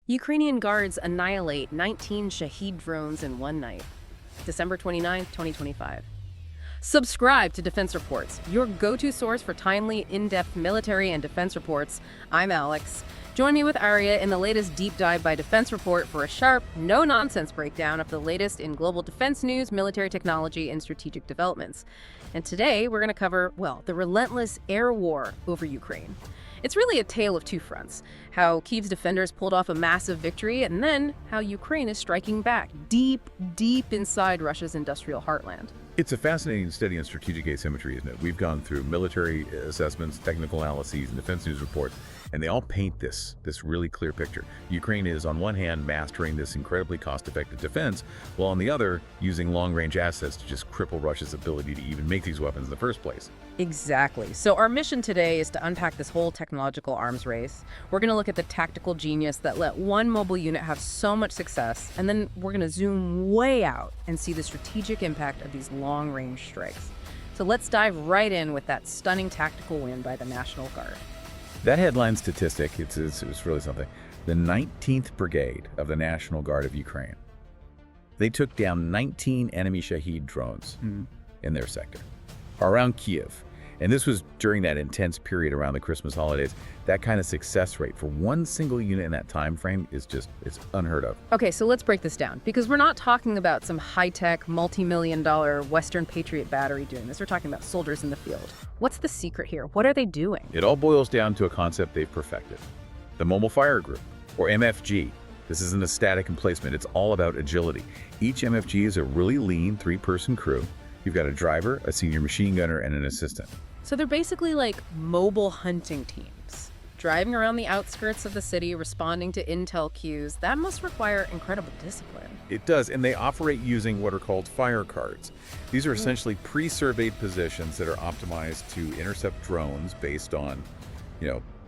Ukrainian guards annihilate 19 Shahed drones in one night. December 29, 2025. Subscribe to Defense Reports, your go-to source for timely, in-depth military and defense reports. I'm Alex. Join me with Arya in the latest deep dive by Defense Report for a sharp, no-nonsense breakdown of the latest in global defense news, military technology, and strategic developments. And today, we're going to cover, well, the relentless air war over Ukraine. It's really a tale of two fronts, how Kyiv's defenders pulled off a massive victory, and then how Ukraine is striking back deep, deep inside Russia's industrial heartland. It's a fascinating study in strategic asymmetry, isn't it? We've gone through military assessments, technical analyses, and defense news reports, and they all paint this really clear picture. Ukraine is, on one hand, mastering this incredibly cost-effective defense, while on the other, using long-range assets to just cripple Russia's ability to even make these weapons in the first place. Exactly. So our mission today is to unpack this whole technological arms race. We're going to look at the tactical genius that let one mobile unit have so much success, and then we're going to zoom way out and see the strategic impact of these long-range strikes. So let's dive right in with that stunning tactical win by the National Guard. That headline statistic, it's really something. The 19th Brigade of the National Guard of Ukraine. They took down 19 enemy Shahed drones in their sector, around Kyiv. And this was during that intense period around the Christmas holidays. That kind of success rate for one single unit in that time frame is it's unheard of. Okay, so let's break this down, because we're not talking about some high-tech, multi-million-dollar Western Patriot battery doing this. We're talking about soldiers in the field. What's the secret here? What are they doing? It all boils down to a concept they've perfected. The Mobile Fire Group, or MFG. This isn't a static emplacement. It's all about agility. Each MFG is a really lean three-person crew. You've got a driver, a senior machine gunner, and an assistant. So they're basically like mobile hunting teams, driving around the outskirts of the city, responding to intel cues. That must require incredible discipline. It does, and they operate using what are called fire cards. These are essentially pre-surveyed positions that are optimized to intercept drones based on,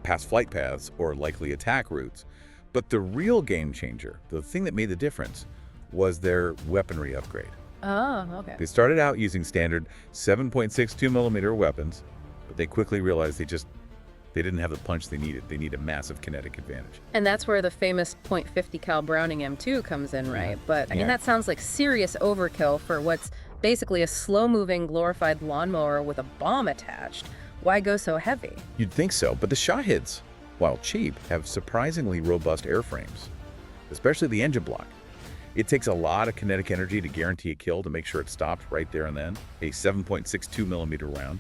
past flight paths or likely attack routes. But the real game changer, the thing that made the difference, was their weaponry upgrade. Oh, okay. They started out using standard 7.62 millimeter weapons, but they quickly realized they didn't have the punch they needed. They need a massive kinetic advantage. And that's where the famous .50 cal Browning M2 comes in, right? But I mean, that sounds like serious overkill for what's basically a slow-moving glorified lawnmower with a bomb attached. Why go so heavy? You'd think so, but the Shaheds, while cheap, have surprisingly robust airframes, especially the engine block. It takes a lot of kinetic energy to guarantee a kill to make sure it stopped right there and then. A 7.62 millimeter round.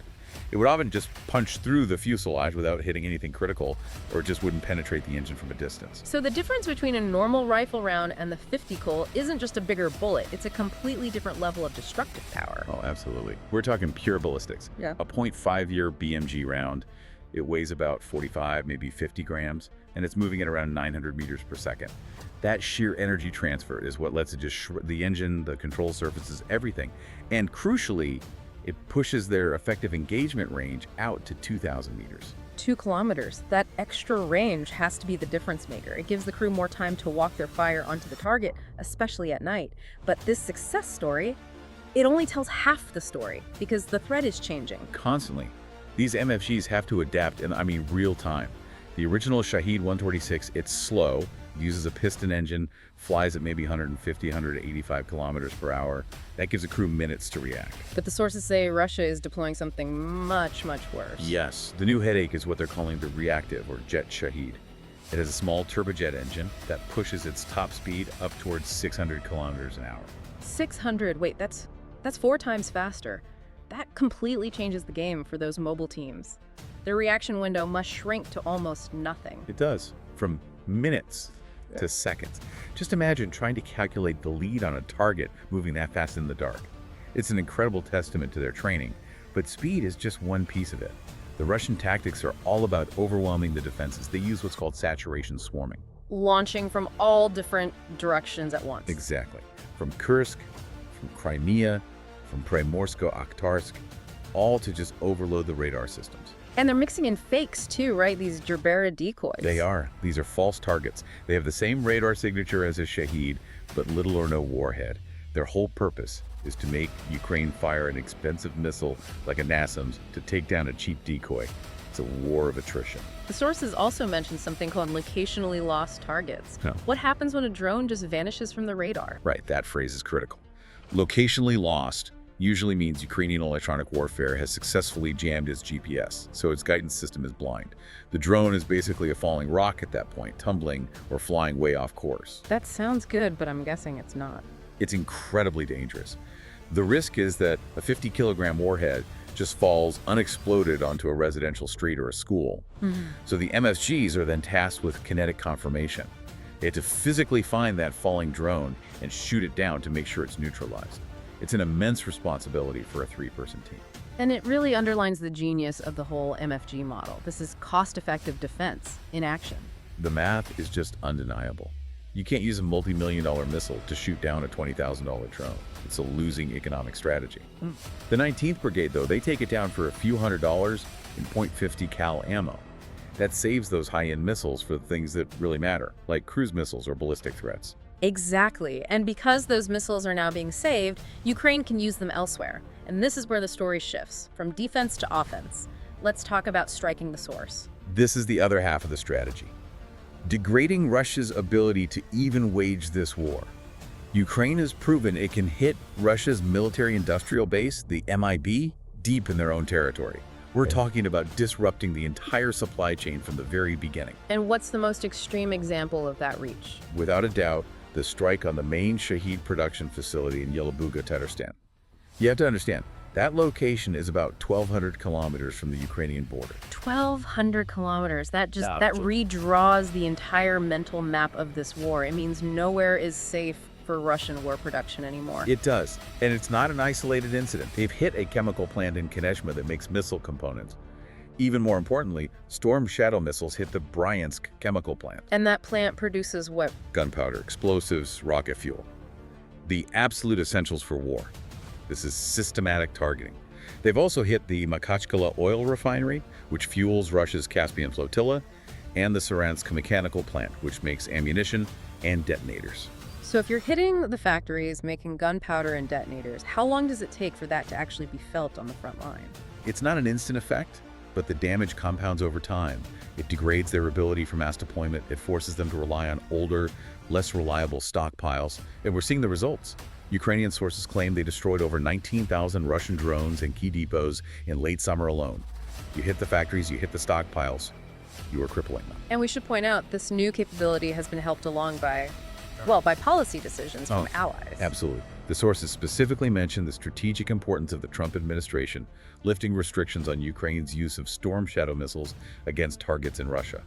It would often just punch through the fuselage without hitting anything critical, or it just wouldn't penetrate the engine from a distance. So the difference between a normal rifle round and the 50 cal isn't just a bigger bullet, it's a completely different level of destructive power. Oh, absolutely. We're talking pure ballistics. Yeah. A .5-year BMG round. It weighs about 45, maybe 50 grams, and it's moving at around 900 meters per second. That sheer energy transfer is what lets it just the engine, the control surfaces, everything. And crucially, it pushes their effective engagement range out to 2,000 meters. 2 kilometers. That extra range has to be the difference maker. It gives the crew more time to walk their fire onto the target, especially at night. But this success story, it only tells half the story, because the threat is changing. Constantly. These MFGs have to adapt in, real time. The original Shahed 126, it's slow, uses a piston engine, flies at maybe 150, 185 kilometers per hour. That gives a crew minutes to react. But the sources say Russia is deploying something much, much worse. Yes, the new headache is what they're calling the reactive, or jet Shahed. It has a small turbojet engine that pushes its top speed up towards 600 kilometers an hour. 600, wait, that's 4 times faster. That completely changes the game for those mobile teams. Their reaction window must shrink to almost nothing. It does, from minutes to seconds. Just imagine trying to calculate the lead on a target moving that fast in the dark. It's an incredible testament to their training, but speed is just one piece of it. The Russian tactics are all about overwhelming the defenses. They use what's called saturation swarming. Launching from all different directions at once. Exactly. From Kursk, from Crimea, from Primorsko-Akhtarsk, all to just overload the radar systems. And they're mixing in fakes too, right? These Gerbera decoys. They are. These are false targets. They have the same radar signature as a Shahed, but little or no warhead. Their whole purpose is to make Ukraine fire an expensive missile like a NASAMS to take down a cheap decoy. It's a war of attrition. The sources also mentioned something called locationally lost targets. No. What happens when a drone just vanishes from the radar? Right, that phrase is critical. Locationally lost usually means Ukrainian electronic warfare has successfully jammed its GPS, so its guidance system is blind. The drone is basically a falling rock at that point, tumbling or flying way off course. That sounds good, but I'm guessing it's not. It's incredibly dangerous. The risk is that a 50-kilogram warhead just falls unexploded onto a residential street or a school. So the MFGs are then tasked with kinetic confirmation. They have to physically find that falling drone and shoot it down to make sure it's neutralized. It's an immense responsibility for a 3-person team. And it really underlines the genius of the whole MFG model. This is cost-effective defense in action. The math is just undeniable. You can't use a multi-million-dollar missile to shoot down a $20,000 drone. It's a losing economic strategy. The 19th Brigade, though, they take it down for a few $100s in .50 cal ammo. That saves those high-end missiles for the things that really matter, like cruise missiles or ballistic threats. Exactly. And because those missiles are now being saved, Ukraine can use them elsewhere. And this is where the story shifts, from defense to offense. Let's talk about striking the source. This is the other half of the strategy. Degrading Russia's ability to even wage this war. Ukraine has proven it can hit Russia's military-industrial base, the MIB, deep in their own territory. We're talking about disrupting the entire supply chain from the very beginning. And what's the most extreme example of that reach? Without a doubt, the strike on the main Shahed production facility in Yelabuga, Tatarstan. You have to understand, that location is about 1,200 kilometers from the Ukrainian border. 1,200 kilometers. That redraws the entire mental map of this war. It means nowhere is safe for Russian war production anymore. It does, and it's not an isolated incident. They've hit a chemical plant in Kineshma that makes missile components. Even more importantly, Storm Shadow missiles hit the Bryansk chemical plant. And that plant produces what? Gunpowder, explosives, rocket fuel. The absolute essentials for war. This is systematic targeting. They've also hit the Makhachkala oil refinery, which fuels Russia's Caspian flotilla, and the Saransk mechanical plant, which makes ammunition and detonators. So if you're hitting the factories making gunpowder and detonators, how long does it take for that to actually be felt on the front line? It's not an instant effect, but the damage compounds over time. It degrades their ability for mass deployment. It forces them to rely on older, less reliable stockpiles, and we're seeing the results. Ukrainian sources claim they destroyed over 19,000 Russian drones and key depots in late summer alone. You hit the factories, you hit the stockpiles, you are crippling them. And we should point out, this new capability has been helped along by policy decisions from allies. Absolutely. The sources specifically mentioned the strategic importance of the Trump administration lifting restrictions on Ukraine's use of Storm Shadow missiles against targets in Russia.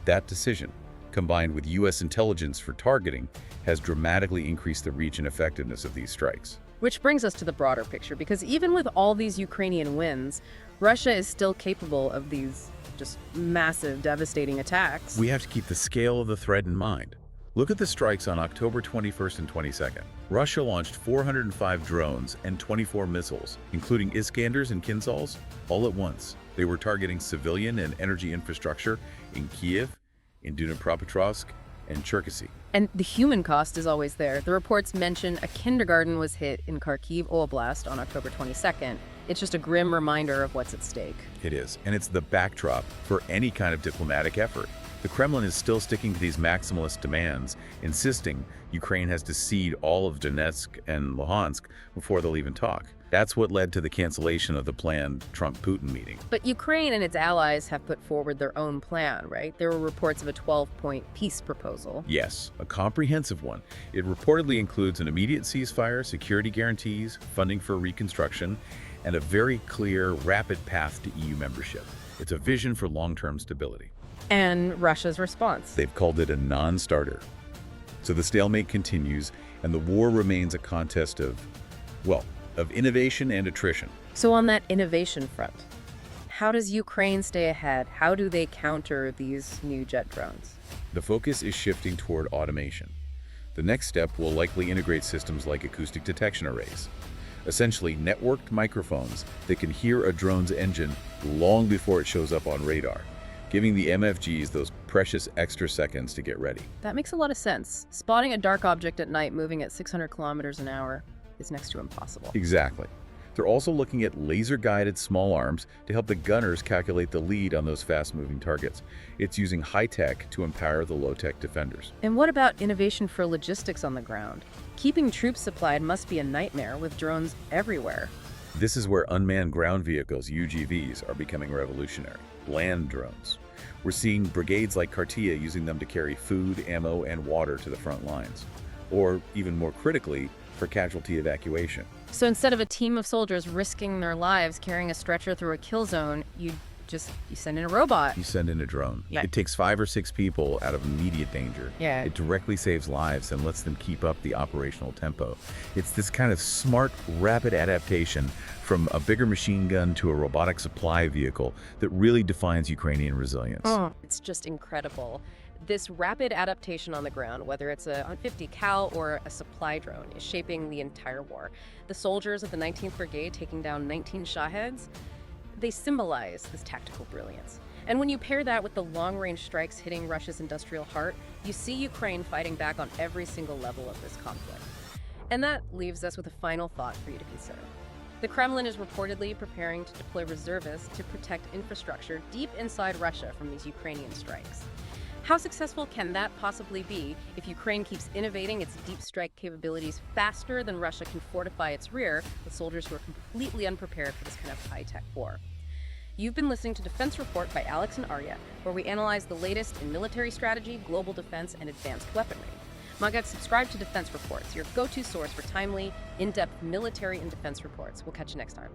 That decision, combined with U.S. intelligence for targeting, has dramatically increased the reach and effectiveness of these strikes. Which brings us to the broader picture, because even with all these Ukrainian wins, Russia is still capable of these just massive, devastating attacks. We have to keep the scale of the threat in mind. Look at the strikes on October 21st and 22nd. Russia launched 405 drones and 24 missiles, including Iskanders and Kinzhals, all at once. They were targeting civilian and energy infrastructure in Kiev, in Dnipropetrovsk, and Cherkasy. And the human cost is always there. The reports mention a kindergarten was hit in Kharkiv Oblast on October 22nd. It's just a grim reminder of what's at stake. It is, and it's the backdrop for any kind of diplomatic effort. The Kremlin is still sticking to these maximalist demands, insisting Ukraine has to cede all of Donetsk and Luhansk before they'll even talk. That's what led to the cancellation of the planned Trump-Putin meeting. But Ukraine and its allies have put forward their own plan, right? There were reports of a 12-point peace proposal. Yes, a comprehensive one. It reportedly includes an immediate ceasefire, security guarantees, funding for reconstruction, and a very clear, rapid path to EU membership. It's a vision for long-term stability. And Russia's response? They've called it a non-starter. So the stalemate continues, and the war remains a contest of innovation and attrition. So on that innovation front, how does Ukraine stay ahead? How do they counter these new jet drones? The focus is shifting toward automation. The next step will likely integrate systems like acoustic detection arrays, essentially networked microphones that can hear a drone's engine long before it shows up on radar, giving the MFGs those precious extra seconds to get ready. That makes a lot of sense. Spotting a dark object at night moving at 600 kilometers an hour is next to impossible. Exactly. They're also looking at laser-guided small arms to help the gunners calculate the lead on those fast-moving targets. It's using high-tech to empower the low-tech defenders. And what about innovation for logistics on the ground? Keeping troops supplied must be a nightmare with drones everywhere. This is where unmanned ground vehicles, UGVs, are becoming revolutionary. Land drones. We're seeing brigades like Cartia using them to carry food, ammo, and water to the front lines. Or, even more critically, for casualty evacuation. So instead of a team of soldiers risking their lives carrying a stretcher through a kill zone, you send in a robot. You send in a drone. Yeah. It takes 5 or 6 people out of immediate danger. Yeah. It directly saves lives and lets them keep up the operational tempo. It's this kind of smart, rapid adaptation from a bigger machine gun to a robotic supply vehicle that really defines Ukrainian resilience. It's just incredible. This rapid adaptation on the ground, whether it's a 50 cal or a supply drone, is shaping the entire war. The soldiers of the 19th Brigade taking down 19 Shaheds, they symbolize this tactical brilliance. And when you pair that with the long-range strikes hitting Russia's industrial heart, you see Ukraine fighting back on every single level of this conflict. And that leaves us with a final thought for you to consider. The Kremlin is reportedly preparing to deploy reservists to protect infrastructure deep inside Russia from these Ukrainian strikes. How successful can that possibly be if Ukraine keeps innovating its deep strike capabilities faster than Russia can fortify its rear with soldiers who are completely unprepared for this kind of high-tech war? You've been listening to Defense Report by Alex and Arya, where we analyze the latest in military strategy, global defense, and advanced weaponry. My God, subscribe to Defense Reports, your go-to source for timely, in-depth military and defense reports. We'll catch you next time.